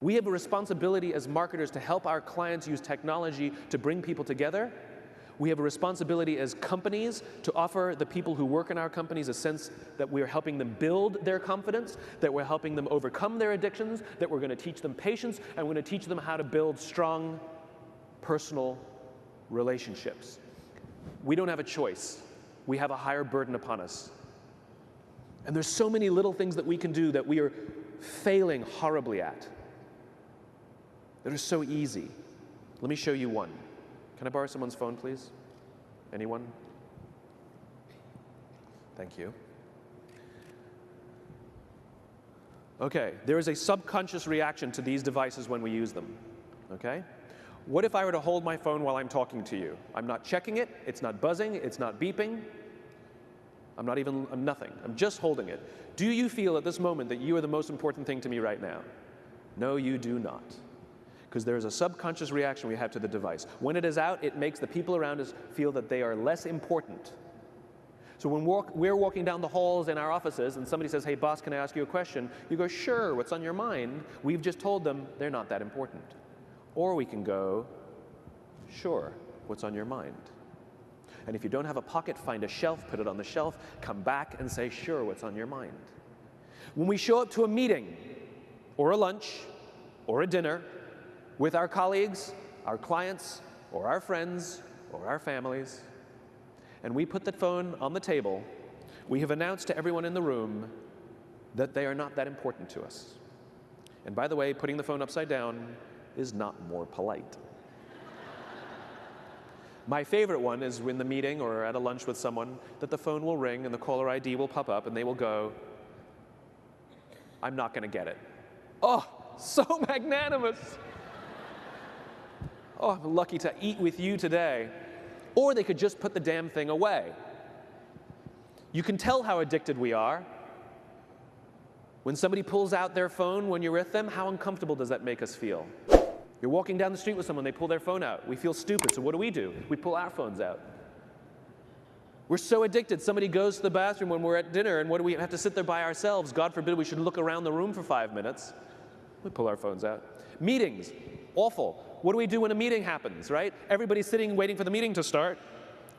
We have a responsibility as marketers to help our clients use technology to bring people together. We have a responsibility as companies to offer the people who work in our companies a sense that we're helping them build their confidence, that we're helping them overcome their addictions, that we're going to teach them patience, and we're going to teach them how to build strong personal relationships. We don't have a choice. We have a higher burden upon us. And there's so many little things that we can do that we are failing horribly at, that are so easy. Let me show you one. Can I borrow someone's phone, please? Anyone? Thank you. Okay, there is a subconscious reaction to these devices when we use them, okay? What if I were to hold my phone while I'm talking to you? I'm not checking it, it's not buzzing, it's not beeping. I'm nothing, I'm just holding it. Do you feel at this moment that you are the most important thing to me right now? No, you do not. Because there is a subconscious reaction we have to the device. When it is out, it makes the people around us feel that they are less important. So when we're walking down the halls in our offices and somebody says, hey boss, can I ask you a question? You go, sure, what's on your mind? We've just told them they're not that important. Or we can go, sure, what's on your mind? And if you don't have a pocket, find a shelf, put it on the shelf, come back and say, sure, what's on your mind? When we show up to a meeting, or a lunch, or a dinner, with our colleagues, our clients, or our friends, or our families, and we put the phone on the table, we have announced to everyone in the room that they are not that important to us. And by the way, putting the phone upside down is not more polite. My favorite one is in the meeting or at a lunch with someone that the phone will ring and the caller ID will pop up and they will go, I'm not going to get it. Oh, so magnanimous. Oh, I'm lucky to eat with you today. Or they could just put the damn thing away. You can tell how addicted we are. When somebody pulls out their phone when you're with them, how uncomfortable does that make us feel? You're walking down the street with someone, they pull their phone out. We feel stupid, so what do? We pull our phones out. We're so addicted. Somebody goes to the bathroom when we're at dinner, and what do we have to sit there by ourselves? God forbid we should look around the room for 5 minutes. We pull our phones out. Meetings, awful. What do we do when a meeting happens, right? Everybody's sitting waiting for the meeting to start.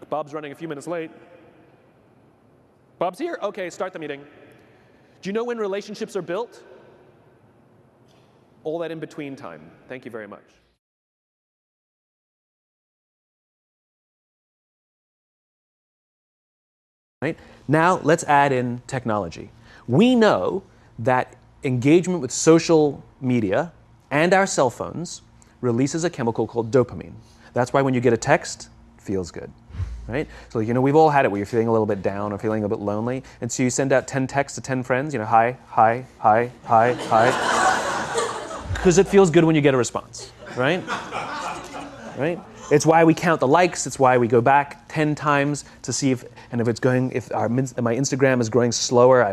Bob's running a few minutes late. Bob's here? Okay, start the meeting. Do you know when relationships are built? All that in between time. Thank you very much. Right? Now, let's add in technology. We know that engagement with social media and our cell phones releases a chemical called dopamine. That's why when you get a text, it feels good. Right? So, we've all had it where you're feeling a little bit down or feeling a bit lonely, and so you send out 10 texts to 10 friends, hi, hi, hi, hi, hi. Because it feels good when you get a response, right? Right? It's why we count the likes, it's why we go back 10 times to see if my Instagram is growing slower,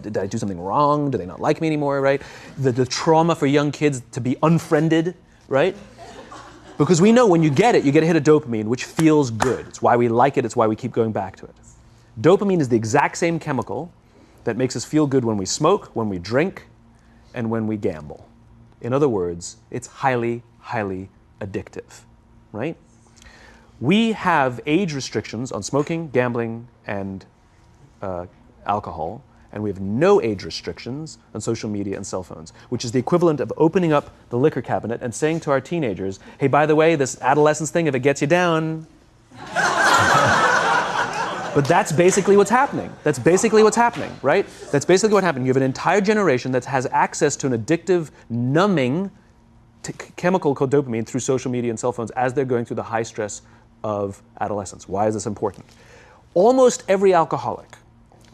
did I do something wrong? Do they not like me anymore, right? The trauma for young kids to be unfriended, right? Because we know when you get a hit of dopamine, which feels good. It's why we like it, it's why we keep going back to it. Dopamine is the exact same chemical that makes us feel good when we smoke, when we drink, and when we gamble. In other words, it's highly, highly addictive, right? We have age restrictions on smoking, gambling, and alcohol, and we have no age restrictions on social media and cell phones, which is the equivalent of opening up the liquor cabinet and saying to our teenagers, hey, by the way, this adolescence thing, if it gets you down. But that's basically what's happening. That's basically what's happening, right? That's basically what happened. You have an entire generation that has access to an addictive, numbing chemical called dopamine through social media and cell phones as they're going through the high stress of adolescence. Why is this important? Almost every alcoholic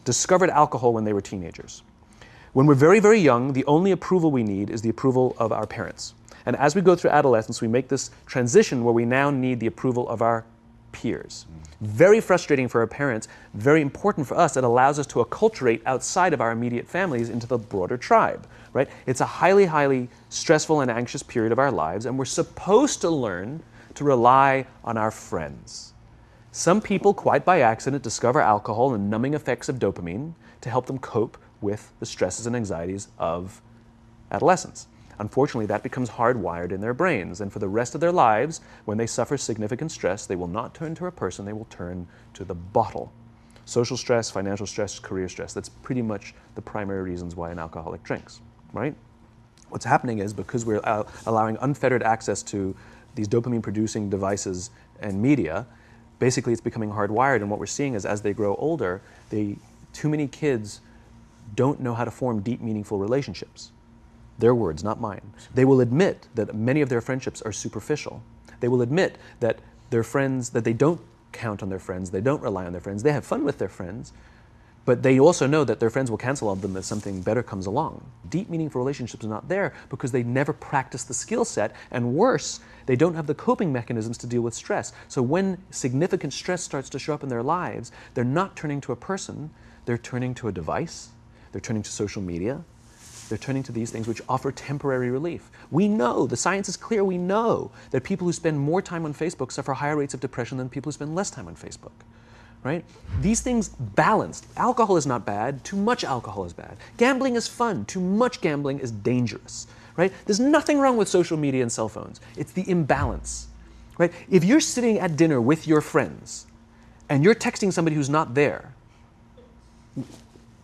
discovered alcohol when they were teenagers. When we're very, very young, the only approval we need is the approval of our parents. And as we go through adolescence, we make this transition where we now need the approval of our peers. Very frustrating for our parents, very important for us. It allows us to acculturate outside of our immediate families into the broader tribe, right? It's a highly, highly stressful and anxious period of our lives, and we're supposed to learn to rely on our friends. Some people, quite by accident, discover alcohol and numbing effects of dopamine to help them cope with the stresses and anxieties of adolescence. Unfortunately, that becomes hardwired in their brains, and for the rest of their lives, when they suffer significant stress, they will not turn to a person, they will turn to the bottle. Social stress, financial stress, career stress, that's pretty much the primary reasons why an alcoholic drinks, right? What's happening is because we're allowing unfettered access to these dopamine-producing devices and media, basically it's becoming hardwired, and what we're seeing is as they grow older, too many kids don't know how to form deep, meaningful relationships. Their words, not mine. They will admit that many of their friendships are superficial. They will admit that their friends, that they don't count on their friends, they don't rely on their friends, they have fun with their friends, but they also know that their friends will cancel on them if something better comes along. Deep, meaningful relationships are not there because they never practice the skill set, and worse, they don't have the coping mechanisms to deal with stress. So when significant stress starts to show up in their lives, they're not turning to a person, they're turning to a device, they're turning to social media, they're turning to these things which offer temporary relief. We know, the science is clear, we know that people who spend more time on Facebook suffer higher rates of depression than people who spend less time on Facebook. Right? These things balanced. Alcohol is not bad, too much alcohol is bad. Gambling is fun, too much gambling is dangerous. Right? There's nothing wrong with social media and cell phones. It's the imbalance. Right? If you're sitting at dinner with your friends and you're texting somebody who's not there,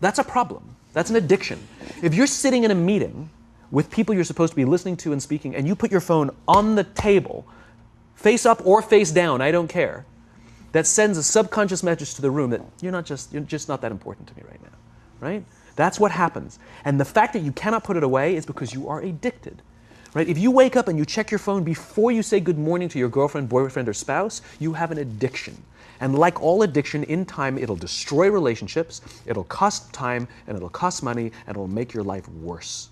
that's a problem. That's an addiction. If you're sitting in a meeting with people you're supposed to be listening to and speaking, and you put your phone on the table, face up or face down, I don't care, that sends a subconscious message to the room that you're just not that important to me right now, right? That's what happens. And the fact that you cannot put it away is because you are addicted, right? If you wake up and you check your phone before you say good morning to your girlfriend, boyfriend, or spouse, you have an addiction. And like all addiction, in time, it'll destroy relationships, it'll cost time, and it'll cost money, and it'll make your life worse.